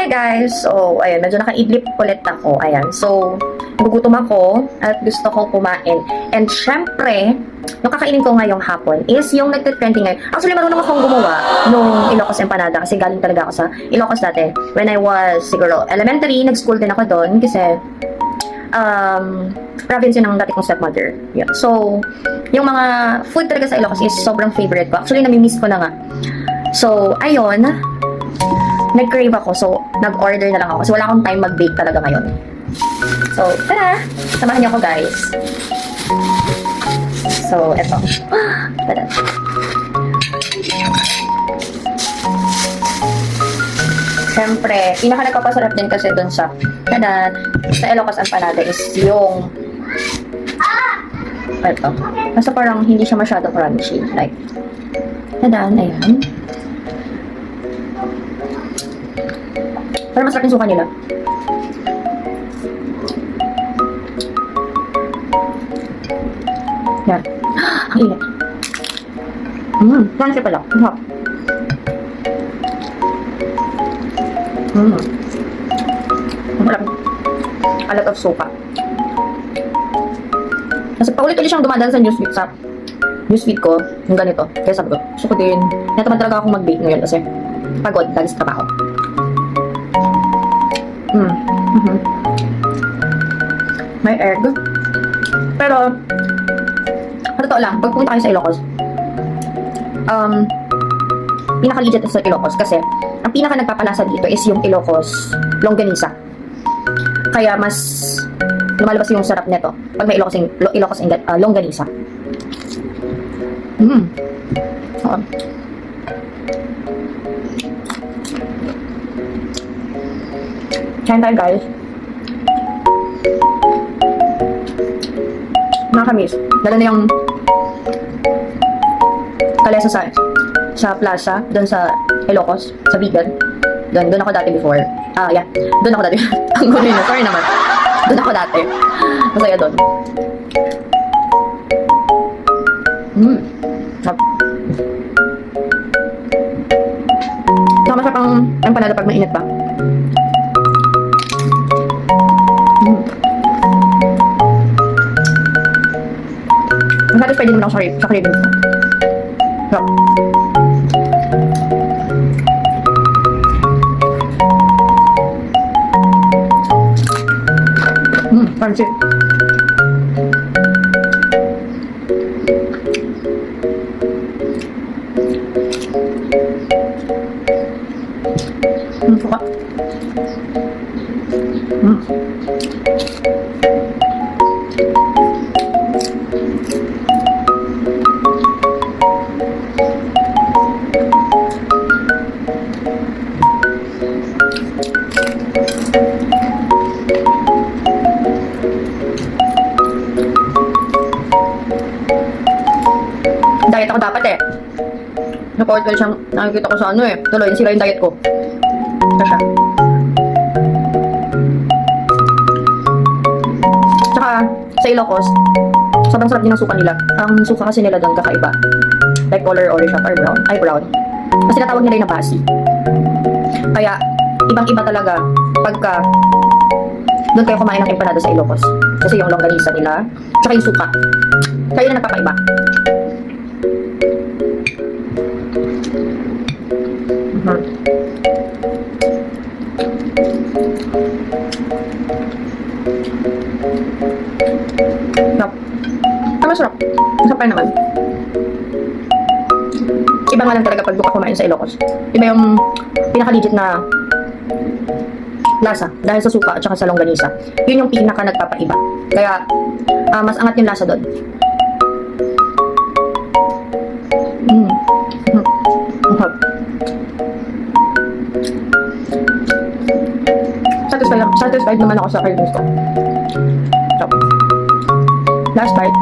Hi guys! So, ayan, medyo nakaidlip ulit ako. Ayan, so, nagugutom ako at gusto ko kumain. And syempre, yung kakainin ko ngayong hapon is yung nagte-trending ngayon. Actually, marunong akong gumawa nung Ilocos Empanada kasi galing talaga ako sa Ilocos dati. When I was, siguro, elementary, nag-school din ako doon kasi province yun ng dati kong stepmother. Yeah. So, yung mga food talaga sa Ilocos is sobrang favorite ko. Actually, nami-miss ko na nga. So, ayun, nag-crave ako. So, nag-order na lang ako. So, wala akong time mag-bake talaga ngayon. So, tara! Samahan niyo ako, guys. So, eto. Tara. Siyempre, pinaka-nagpapasarap din kasi dun sa Ilocos Empanada is yung eto. Basta parang hindi siya masyado crunchy. Like, ayan. Pero masarap yung suka nila. Yan. Ang init. Crunchy pala. Masarap. Masarap. A lot of suka. Kasi paulit-ulit siyang dumadaan sa newsfeed ko. Yung ganito. Kaya sabi ko, gusto ko din. Natamad talaga akong mag-bake ngayon kasi pagod. Dahil sa trabaho. May egg. Pero, sa totoo lang, pag pumunta kayo sa Ilocos, pinaka-legit sa Ilocos kasi ang pinaka-nagpapalasa dito is yung Ilocos longganisa. Kaya mas lumalabas yung sarap nito pag may Ilocos longganisa. Kain tayo, guys. Nakakamiss. Dala na yung kalesa sa plaza, doon sa Ilocos, sa Bigan. Doon ako dati before. Yeah. Doon ako dati. Ang gulo na. Sorry naman. Doon ako dati. Masaya doon. Masarap ang empanada pag mainit pa. Satisfied din naman ako sa cravings ko. So. Crunchy. Suka. Diet ako dapat eh. Napawad ko siyang nakikita ko sa ano eh. Tuloy, sila yung diet ko. Ito siya. Tsaka, sa Ilocos, sobrang sarap din ang suka nila. Ang suka kasi nila doon kakaiba. Like color orange or brown. Ay, brown. Kasi natawag nila yung nabasi. Kaya, ibang-iba talaga pagka doon kayo kumain ng empanada sa Ilocos. Kasi yung longganisa nila, tsaka yung suka. Kaya yun ang nagpapaiba. Sarap. Masarap. Masarap pa naman. Iba nga lang talaga pag buka kumain sa Ilocos. Iba yung pinaka-legit na lasa dahil sa suka at saka sa longganisa. Yun yung pinaka nagpapaiba. Kaya mas angat yung lasa doon. Satisfied naman ako sa cravings ko. So, last bite.